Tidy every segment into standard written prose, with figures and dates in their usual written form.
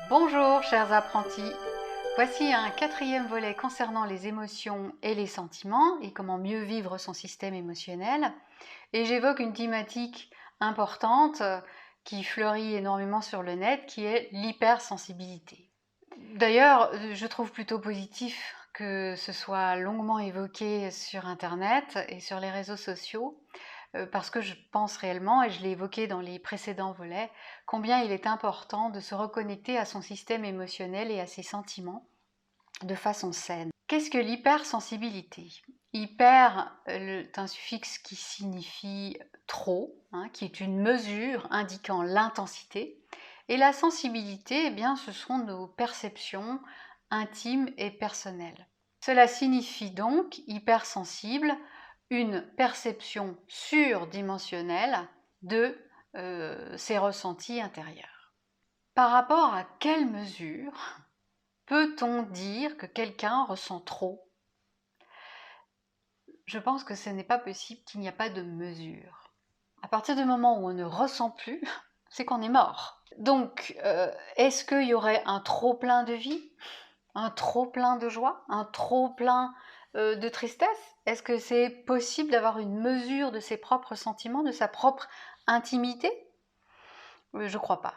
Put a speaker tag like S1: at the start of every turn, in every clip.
S1: Bonjour chers apprentis, voici un quatrième volet concernant les émotions et les sentiments et comment mieux vivre son système émotionnel. Et j'évoque une thématique importante qui fleurit énormément sur le net, qui est l'hypersensibilité. D'ailleurs, je trouve plutôt positif que ce soit longuement évoqué sur Internet et sur les réseaux sociaux, parce que je pense réellement, et je l'ai évoqué dans les précédents volets, combien il est important de se reconnecter à son système émotionnel et à ses sentiments de façon saine. Qu'est-ce que l'hypersensibilité? Hyper est un suffixe qui signifie trop, qui est une mesure indiquant l'intensité, et la sensibilité, eh bien, ce sont nos perceptions intimes et personnelles. Cela signifie donc hypersensible, une perception surdimensionnelle de ses ressentis intérieurs. Par rapport à quelle mesure peut-on dire que quelqu'un ressent trop? Je pense que ce n'est pas possible, qu'il n'y a pas de mesure. À partir du moment où on ne ressent plus, c'est qu'on est mort. Donc, est-ce qu'il y aurait un trop-plein de vie? Un trop-plein de joie? Un trop-plein de tristesse? Est-ce que c'est possible d'avoir une mesure de ses propres sentiments, de sa propre intimité? Je ne crois pas.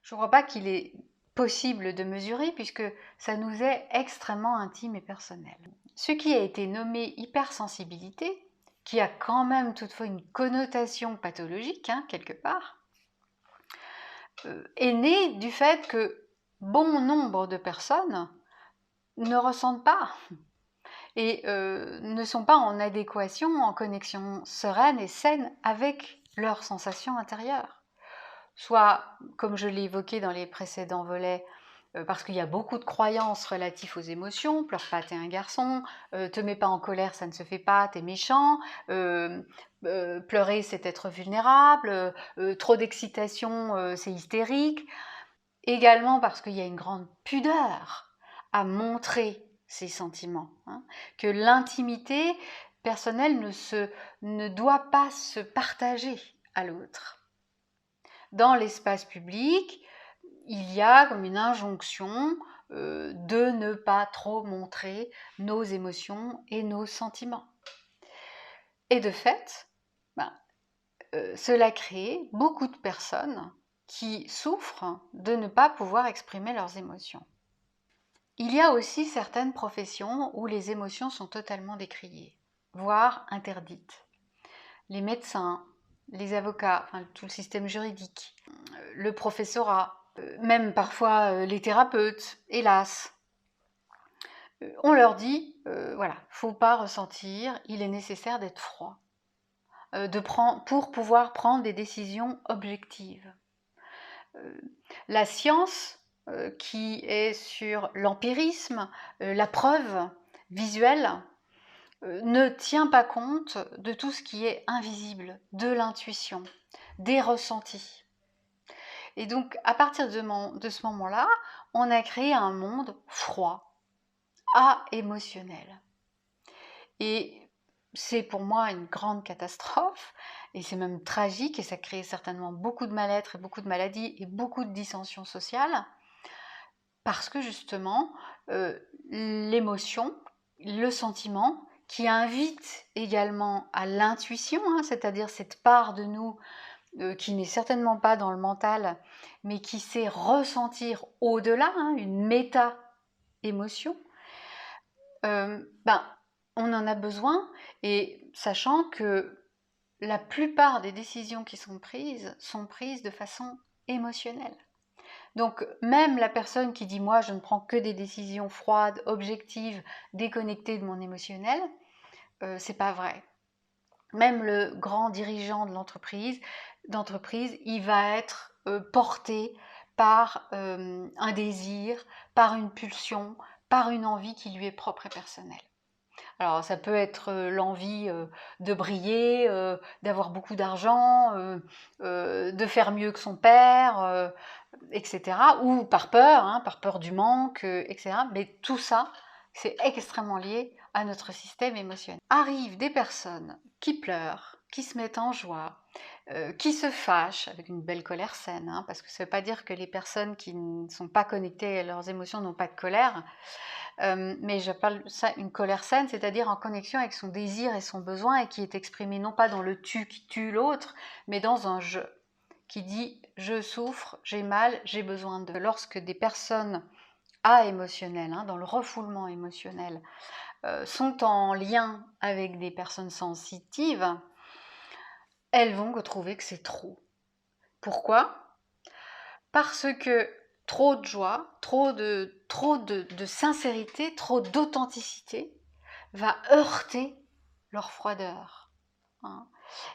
S1: Je ne crois pas qu'il est possible de mesurer puisque ça nous est extrêmement intime et personnel. Ce qui a été nommé hypersensibilité, qui a quand même toutefois une connotation pathologique, quelque part, est né du fait que bon nombre de personnes ne ressentent pas et ne sont pas en adéquation, en connexion sereine et saine avec leurs sensations intérieures. Soit, comme je l'ai évoqué dans les précédents volets, parce qu'il y a beaucoup de croyances relatives aux émotions, pleure pas, t'es un garçon, te mets pas en colère, ça ne se fait pas, t'es méchant, pleurer c'est être vulnérable, trop d'excitation c'est hystérique. Également parce qu'il y a une grande pudeur à montrer ses sentiments, que l'intimité personnelle ne doit pas se partager à l'autre. Dans l'espace public, il y a comme une injonction de ne pas trop montrer nos émotions et nos sentiments. Et de fait, cela crée beaucoup de personnes qui souffrent de ne pas pouvoir exprimer leurs émotions. Il y a aussi certaines professions où les émotions sont totalement décriées, voire interdites. Les médecins, les avocats, tout le système juridique, le professorat, même parfois les thérapeutes, hélas. On leur dit, voilà, faut pas ressentir, il est nécessaire d'être froid, pour pouvoir prendre des décisions objectives. La science, qui est sur l'empirisme, la preuve visuelle, ne tient pas compte de tout ce qui est invisible, de l'intuition, des ressentis. Et donc, à partir de ce moment-là, on a créé un monde froid, émotionnel. Et c'est pour moi une grande catastrophe, et c'est même tragique, et ça crée certainement beaucoup de mal-être, et beaucoup de maladies, et beaucoup de dissensions sociales, parce que justement, l'émotion, le sentiment, qui invite également à l'intuition, c'est-à-dire cette part de nous qui n'est certainement pas dans le mental, mais qui sait ressentir au-delà, une méta-émotion, on en a besoin, et sachant que la plupart des décisions qui sont prises de façon émotionnelle. Donc même la personne qui dit « moi je ne prends que des décisions froides, objectives, déconnectées de mon émotionnel », c'est pas vrai. Même le grand dirigeant de l'entreprise, il va être porté par un désir, par une pulsion, par une envie qui lui est propre et personnelle. Alors ça peut être l'envie de briller, d'avoir beaucoup d'argent, de faire mieux que son père, etc. Ou par peur du manque, etc. Mais tout ça, c'est extrêmement lié à notre système émotionnel. Arrivent des personnes qui pleurent, qui se mettent en joie, qui se fâchent avec une belle colère saine, hein, parce que ça ne veut pas dire que les personnes qui ne sont pas connectées à leurs émotions n'ont pas de colère, mais je parle ça une colère saine, c'est-à-dire en connexion avec son désir et son besoin, et qui est exprimé non pas dans le tu qui tue l'autre, mais dans un je qui dit je souffre, j'ai mal, j'ai besoin de. Lorsque des personnes émotionnelles, hein, dans le refoulement émotionnel, sont en lien avec des personnes sensitives, elles vont trouver que c'est trop. Pourquoi? Parce que trop de joie, trop de sincérité, trop d'authenticité va heurter leur froideur, hein,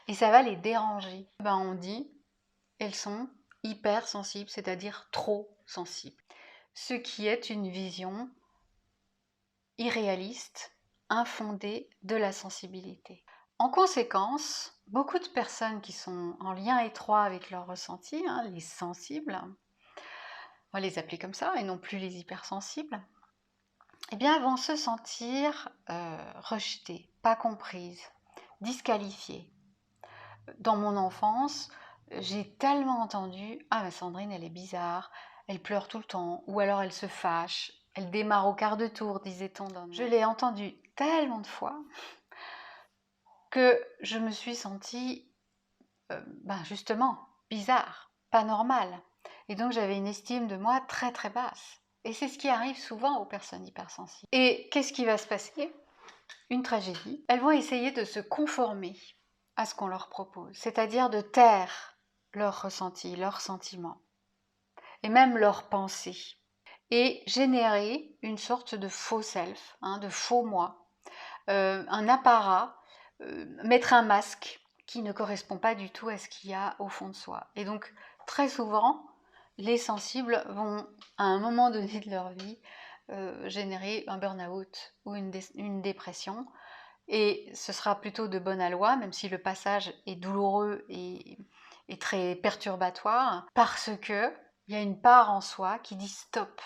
S1: et ça va les déranger. On dit, elles sont hypersensibles, c'est-à-dire trop sensibles, ce qui est une vision irréaliste, infondée de la sensibilité. En conséquence, beaucoup de personnes qui sont en lien étroit avec leurs ressentis, hein, les sensibles, on va les appeler comme ça, et non plus les hypersensibles, eh bien, vont se sentir rejetées, pas comprises, disqualifiées. Dans mon enfance, j'ai tellement entendu « Ah, mais Sandrine, elle est bizarre, elle pleure tout le temps, ou alors elle se fâche, elle démarre au quart de tour, disait-on. » Je l'ai entendu tellement de fois que je me suis sentie justement bizarre, pas normale. Et donc j'avais une estime de moi très très basse. Et c'est ce qui arrive souvent aux personnes hypersensibles. Et qu'est-ce qui va se passer? Une tragédie. Elles vont essayer de se conformer à ce qu'on leur propose, c'est-à-dire de taire leurs ressentis, leurs sentiments, et même leurs pensées, et générer une sorte de faux self, hein, de faux moi, un apparat, mettre un masque qui ne correspond pas du tout à ce qu'il y a au fond de soi. Et donc, très souvent, les sensibles vont, à un moment donné de leur vie, générer un burn-out ou une dépression. Et ce sera plutôt de bon aloi, même si le passage est douloureux et très perturbatoire, parce qu'il y a une part en soi qui dit stop.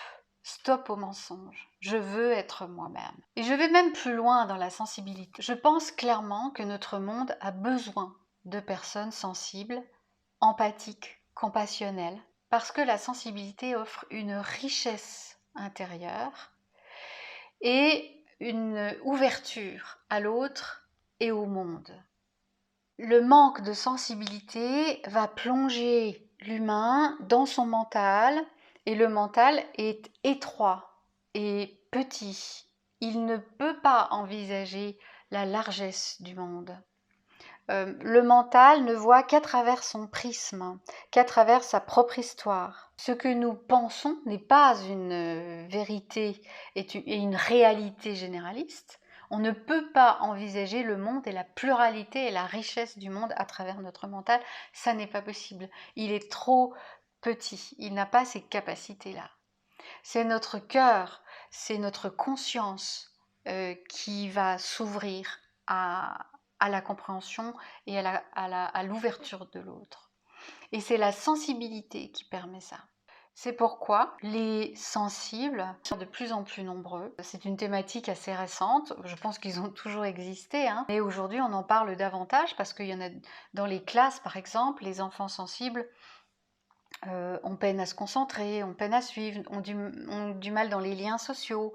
S1: Stop au mensonge, je veux être moi-même. Et je vais même plus loin dans la sensibilité. Je pense clairement que notre monde a besoin de personnes sensibles, empathiques, compassionnelles, parce que la sensibilité offre une richesse intérieure et une ouverture à l'autre et au monde. Le manque de sensibilité va plonger l'humain dans son mental, et le mental est étroit et petit. Il ne peut pas envisager la largesse du monde. Le mental ne voit qu'à travers son prisme, qu'à travers sa propre histoire. Ce que nous pensons n'est pas une vérité et une réalité généraliste. On ne peut pas envisager le monde et la pluralité et la richesse du monde à travers notre mental. Ça n'est pas possible. Il est trop petit. Il n'a pas ces capacités-là. C'est notre cœur, c'est notre conscience qui va s'ouvrir à la compréhension et à l'ouverture de l'autre. Et c'est la sensibilité qui permet ça. C'est pourquoi les sensibles sont de plus en plus nombreux. C'est une thématique assez récente, je pense qu'ils ont toujours existé, hein. Mais aujourd'hui on en parle davantage parce qu'il y en a dans les classes par exemple, les enfants sensibles ont peine à se concentrer, ont peine à suivre, ont du mal dans les liens sociaux,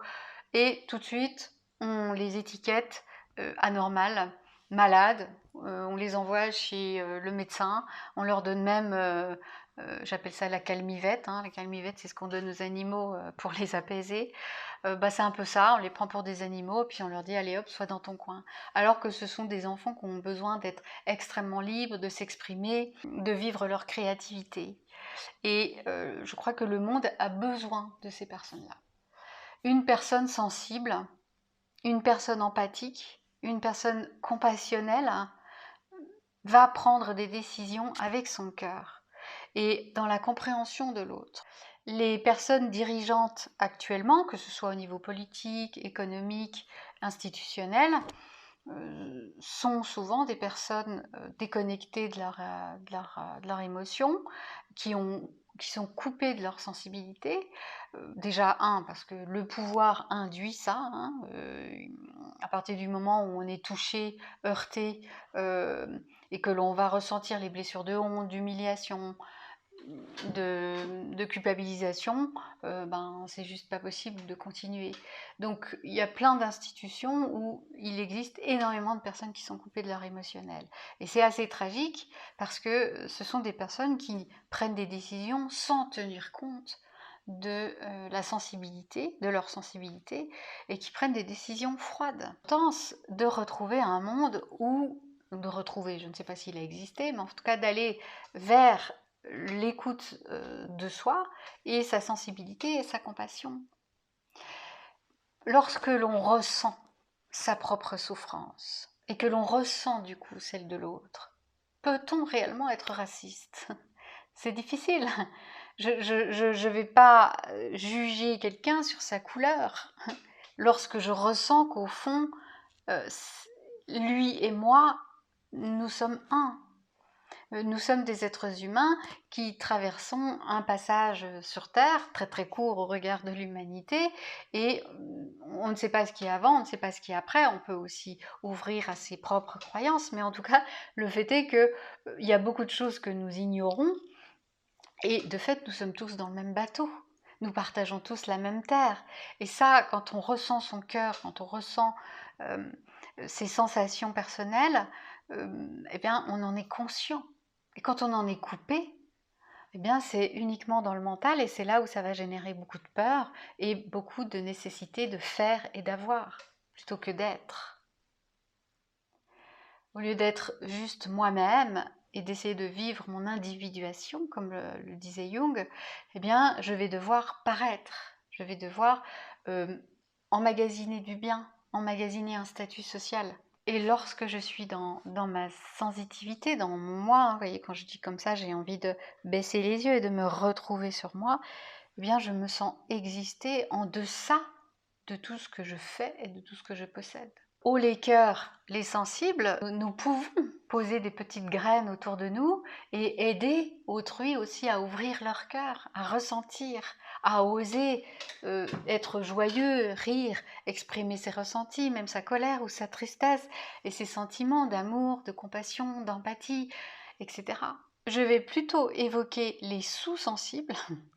S1: et tout de suite on les étiquette anormales, malades, on les envoie chez le médecin, on leur donne même, j'appelle ça la calmivette, hein. La calmivette c'est ce qu'on donne aux animaux pour les apaiser. C'est un peu ça, on les prend pour des animaux, puis on leur dit allez hop, sois dans ton coin. Alors que ce sont des enfants qui ont besoin d'être extrêmement libres, de s'exprimer, de vivre leur créativité. Et je crois que le monde a besoin de ces personnes-là. Une personne sensible, une personne empathique, une personne compassionnelle va prendre des décisions avec son cœur et dans la compréhension de l'autre. Les personnes dirigeantes actuellement, que ce soit au niveau politique, économique, institutionnel, sont souvent des personnes déconnectées de leur émotion, qui sont coupées de leur sensibilité. Déjà, parce que le pouvoir induit ça, hein, à partir du moment où on est touché, heurté, et que l'on va ressentir les blessures de honte, d'humiliation, de culpabilisation, c'est juste pas possible de continuer. Donc il y a plein d'institutions où il existe énormément de personnes qui sont coupées de leur émotionnel. Et c'est assez tragique parce que ce sont des personnes qui prennent des décisions sans tenir compte de la sensibilité, de leur sensibilité, et qui prennent des décisions froides. Tente de retrouver un monde où, je ne sais pas s'il a existé, mais en tout cas d'aller vers l'écoute de soi et sa sensibilité et sa compassion. Lorsque l'on ressent sa propre souffrance et que l'on ressent du coup celle de l'autre, peut-on réellement être raciste? C'est difficile. Je vais pas juger quelqu'un sur sa couleur lorsque je ressens qu'au fond, lui et moi, nous sommes un. Nous sommes des êtres humains qui traversons un passage sur Terre, très très court au regard de l'humanité, et on ne sait pas ce qu'il y a avant, on ne sait pas ce qu'il y a après, on peut aussi ouvrir à ses propres croyances, mais en tout cas, le fait est qu'il y a beaucoup de choses que nous ignorons, et de fait, nous sommes tous dans le même bateau. Nous partageons tous la même terre. Et ça, quand on ressent son cœur, quand on ressent ses sensations personnelles, on en est conscient. Et quand on en est coupé, c'est uniquement dans le mental et c'est là où ça va générer beaucoup de peur et beaucoup de nécessité de faire et d'avoir, plutôt que d'être. Au lieu d'être juste moi-même et d'essayer de vivre mon individuation, comme le disait Jung, je vais devoir paraître, je vais devoir emmagasiner du bien, emmagasiner un statut social. Et lorsque je suis dans ma sensitivité, dans mon moi, vous voyez, quand je dis comme ça, j'ai envie de baisser les yeux et de me retrouver sur moi, je me sens exister en deçà de tout ce que je fais et de tout ce que je possède. Ô les cœurs, les sensibles, nous pouvons poser des petites graines autour de nous et aider autrui aussi à ouvrir leur cœur, à ressentir, à oser être joyeux, rire, exprimer ses ressentis, même sa colère ou sa tristesse, et ses sentiments d'amour, de compassion, d'empathie, etc. Je vais plutôt évoquer les sous-sensibles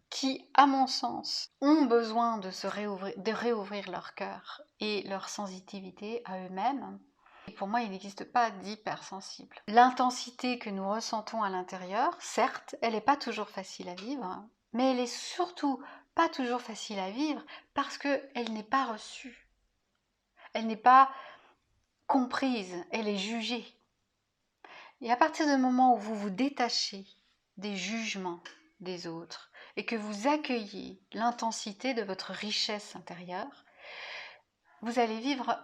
S1: qui, à mon sens, ont besoin de réouvrir leur cœur et leur sensitivité à eux-mêmes. Et pour moi, il n'existe pas d'hypersensible. L'intensité que nous ressentons à l'intérieur, certes, elle n'est pas toujours facile à vivre, mais elle est surtout pas toujours facile à vivre parce qu'elle n'est pas reçue. Elle n'est pas comprise, elle est jugée. Et à partir du moment où vous vous détachez des jugements des autres et que vous accueillez l'intensité de votre richesse intérieure, vous allez vivre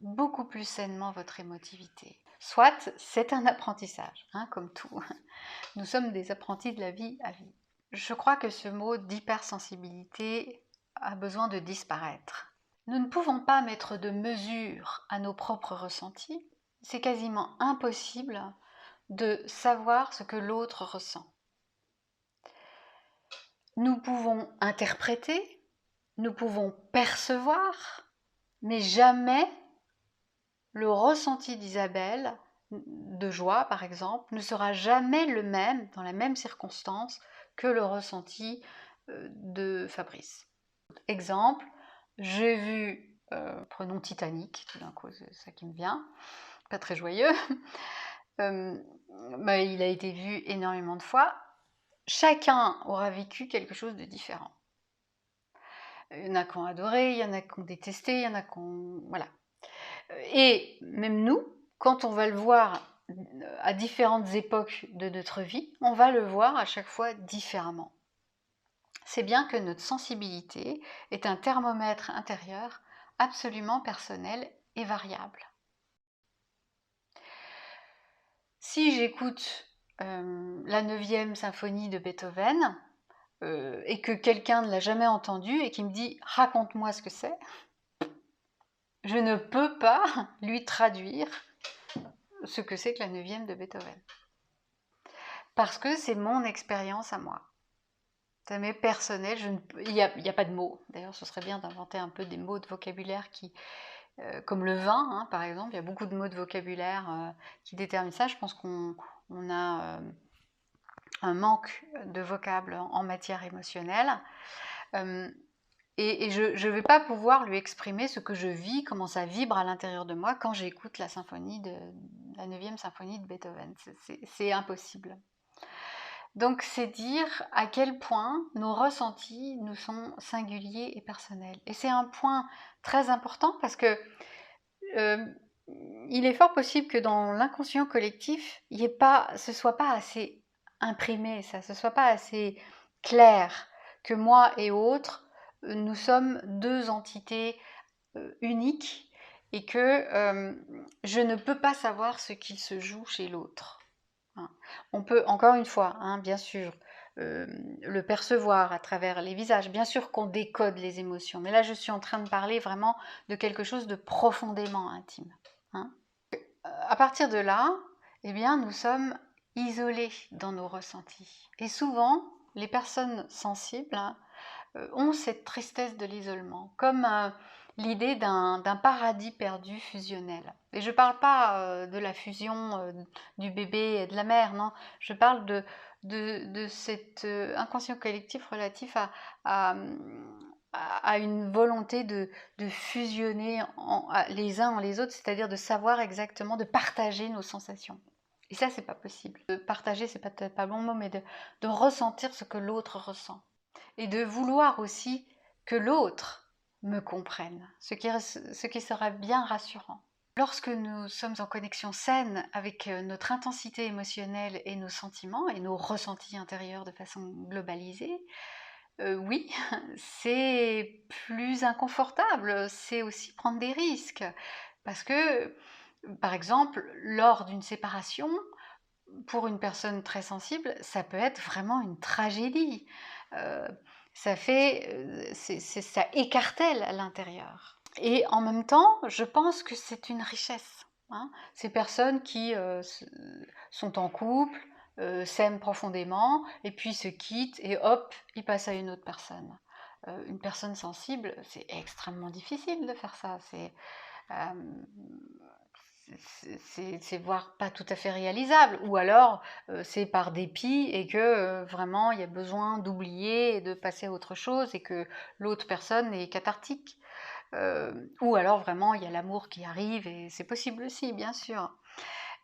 S1: beaucoup plus sainement votre émotivité. Soit c'est un apprentissage, comme tout. Nous sommes des apprentis de la vie à vie. Je crois que ce mot d'hypersensibilité a besoin de disparaître. Nous ne pouvons pas mettre de mesure à nos propres ressentis. C'est quasiment impossible de savoir ce que l'autre ressent. Nous pouvons interpréter, nous pouvons percevoir, mais jamais le ressenti d'Isabelle, de joie par exemple, ne sera jamais le même, dans la même circonstance, que le ressenti de Fabrice. Exemple, j'ai vu, prenons Titanic, tout d'un coup c'est ça qui me vient, pas très joyeux, il a été vu énormément de fois. Chacun aura vécu quelque chose de différent. Il y en a qui ont adoré, il y en a qui ont détesté, il y en a qui ont... Voilà. Et même nous, quand on va le voir à différentes époques de notre vie, on va le voir à chaque fois différemment. C'est bien que notre sensibilité est un thermomètre intérieur absolument personnel et variable. Si j'écoute la 9e symphonie de Beethoven et que quelqu'un ne l'a jamais entendue et qui me dit « raconte-moi ce que c'est », je ne peux pas lui traduire ce que c'est que la 9e de Beethoven. Parce que c'est mon expérience à moi. Ça m'est personnel, il n'y a pas de mots. D'ailleurs, ce serait bien d'inventer un peu des mots de vocabulaire comme le vin, hein, par exemple. Il y a beaucoup de mots de vocabulaire qui déterminent ça. Je pense qu'on a un manque de vocable en matière émotionnelle. Et je ne vais pas pouvoir lui exprimer ce que je vis, comment ça vibre à l'intérieur de moi quand j'écoute la 9e symphonie de Beethoven. C'est impossible. Donc c'est dire à quel point nos ressentis nous sont singuliers et personnels. Et c'est un point très important parce que il est fort possible que dans l'inconscient collectif, ce soit pas assez imprimé, ça, ce soit pas assez clair que moi et autres, nous sommes deux entités uniques et que je ne peux pas savoir ce qu'il se joue chez l'autre. On peut, encore une fois, bien sûr, le percevoir à travers les visages. Bien sûr qu'on décode les émotions, mais là, je suis en train de parler vraiment de quelque chose de profondément intime. À partir de là, eh bien, nous sommes isolés dans nos ressentis. Et souvent, les personnes sensibles ont cette tristesse de l'isolement, comme l'idée d'un paradis perdu fusionnel. Et je ne parle pas de la fusion du bébé et de la mère, non, je parle de cet inconscient collectif relatif à une volonté de fusionner les uns en les autres, c'est-à-dire de savoir exactement, de partager nos sensations. Et ça, c'est pas possible. De partager, c'est peut-être pas le bon mot, mais de ressentir ce que l'autre ressent. Et de vouloir aussi que l'autre me comprenne, ce qui sera bien rassurant. Lorsque nous sommes en connexion saine avec notre intensité émotionnelle et nos sentiments et nos ressentis intérieurs de façon globalisée, oui, c'est plus inconfortable, c'est aussi prendre des risques. Parce que, par exemple, lors d'une séparation, pour une personne très sensible, ça peut être vraiment une tragédie. Ça écartèle à l'intérieur. Et en même temps, je pense que c'est une richesse. Ces personnes qui sont en couple, s'aiment profondément, et puis se quittent, et hop, ils passent à une autre personne. Une personne sensible, c'est extrêmement difficile de faire ça. C'est voire pas tout à fait réalisable, ou alors c'est par dépit et que vraiment il y a besoin d'oublier et de passer à autre chose et que l'autre personne est cathartique, ou alors vraiment il y a l'amour qui arrive et c'est possible aussi, bien sûr.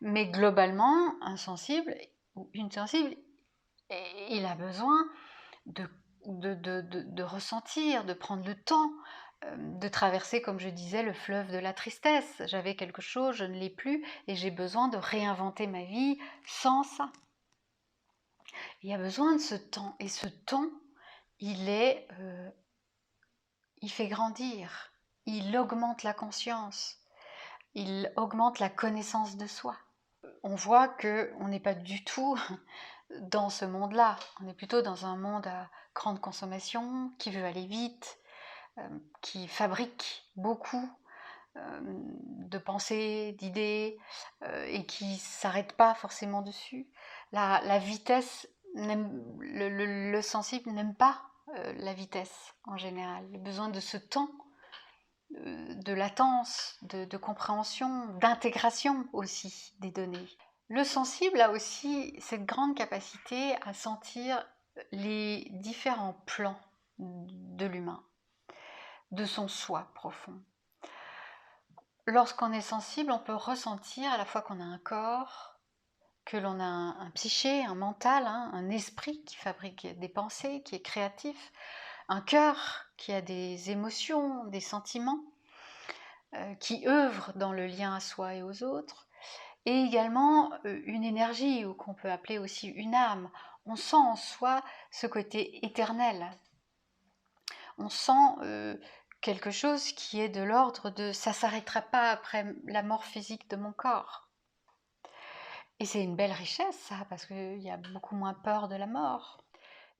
S1: Mais globalement, un sensible ou une sensible, il a besoin de ressentir, de prendre le temps, de traverser, comme je disais, le fleuve de la tristesse. J'avais quelque chose, je ne l'ai plus, et j'ai besoin de réinventer ma vie sans ça. Il y a besoin de ce temps, et ce temps, il fait grandir, il augmente la conscience, il augmente la connaissance de soi. On voit qu'on n'est pas du tout dans ce monde-là, on est plutôt dans un monde à grande consommation, qui veut aller vite, qui fabrique beaucoup de pensées, d'idées, et qui ne s'arrête pas forcément dessus. La vitesse, le sensible n'aime pas la vitesse en général. Il a besoin de ce temps, de latence, de compréhension, d'intégration aussi des données. Le sensible a aussi cette grande capacité à sentir les différents plans de l'humain, de son soi profond. Lorsqu'on est sensible, on peut ressentir à la fois qu'on a un corps, que l'on a un psyché, un mental, un esprit qui fabrique des pensées, qui est créatif, un cœur qui a des émotions, des sentiments, qui œuvre dans le lien à soi et aux autres, et également une énergie, ou qu'on peut appeler aussi une âme. On sent en soi ce côté éternel. On sent quelque chose qui est de l'ordre de « ça ne s'arrêtera pas après la mort physique de mon corps ». Et c'est une belle richesse, ça, parce qu'il y a beaucoup moins peur de la mort.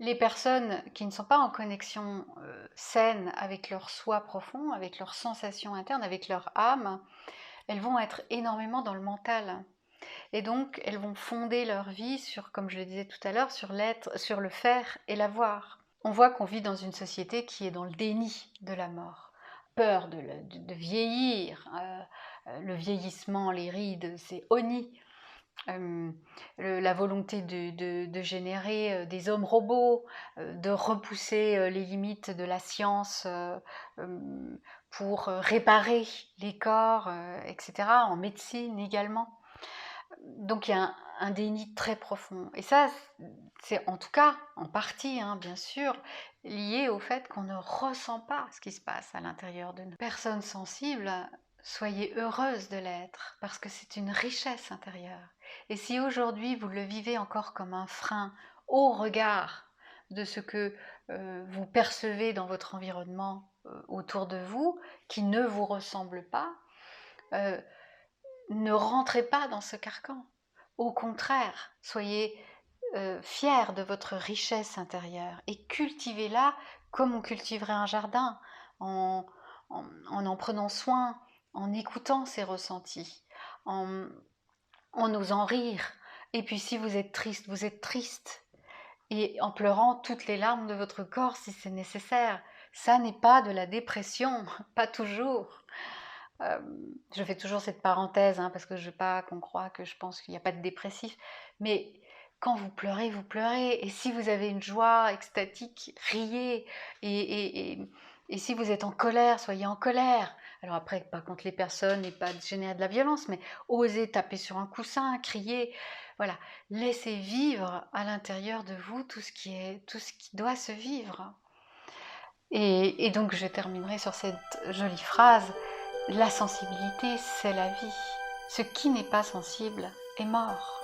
S1: Les personnes qui ne sont pas en connexion saine avec leur soi profond, avec leurs sensations internes, avec leur âme, elles vont être énormément dans le mental. Et donc, elles vont fonder leur vie sur, comme je le disais tout à l'heure, sur l'être, sur le faire et l'avoir. On voit qu'on vit dans une société qui est dans le déni de la mort. Peur de vieillir, le vieillissement, les rides, c'est honni. La volonté de générer des hommes robots, de repousser les limites de la science pour réparer les corps, etc., en médecine également. Donc il y a un déni très profond. Et ça, c'est en tout cas, en partie, hein, bien sûr, lié au fait qu'on ne ressent pas ce qui se passe à l'intérieur de nous. Personnes sensibles, soyez heureuses de l'être, parce que c'est une richesse intérieure. Et si aujourd'hui vous le vivez encore comme un frein au regard de ce que vous percevez dans votre environnement autour de vous, qui ne vous ressemble pas, ne rentrez pas dans ce carcan. Au contraire, soyez fiers de votre richesse intérieure et cultivez-la comme on cultiverait un jardin, en prenant soin, en écoutant ses ressentis, en osant rire. Et puis si vous êtes triste, vous êtes triste. Et en pleurant toutes les larmes de votre corps si c'est nécessaire. Ça n'est pas de la dépression, pas toujours. Je fais toujours cette parenthèse, hein, parce que je veux pas qu'on croie que je pense qu'il n'y a pas de dépressif. Mais quand vous pleurez, vous pleurez. Et si vous avez une joie extatique, riez. Et si vous êtes en colère, soyez en colère. Alors après, pas contre les personnes et pas de générer de la violence, mais osez taper sur un coussin, crier. Voilà, laissez vivre à l'intérieur de vous tout ce qui doit se vivre. Et donc je terminerai sur cette jolie phrase. La sensibilité, c'est la vie. Ce qui n'est pas sensible est mort.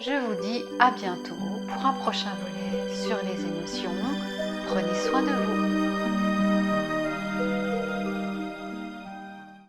S1: Je vous dis à bientôt pour un prochain volet sur les émotions. Prenez soin de vous.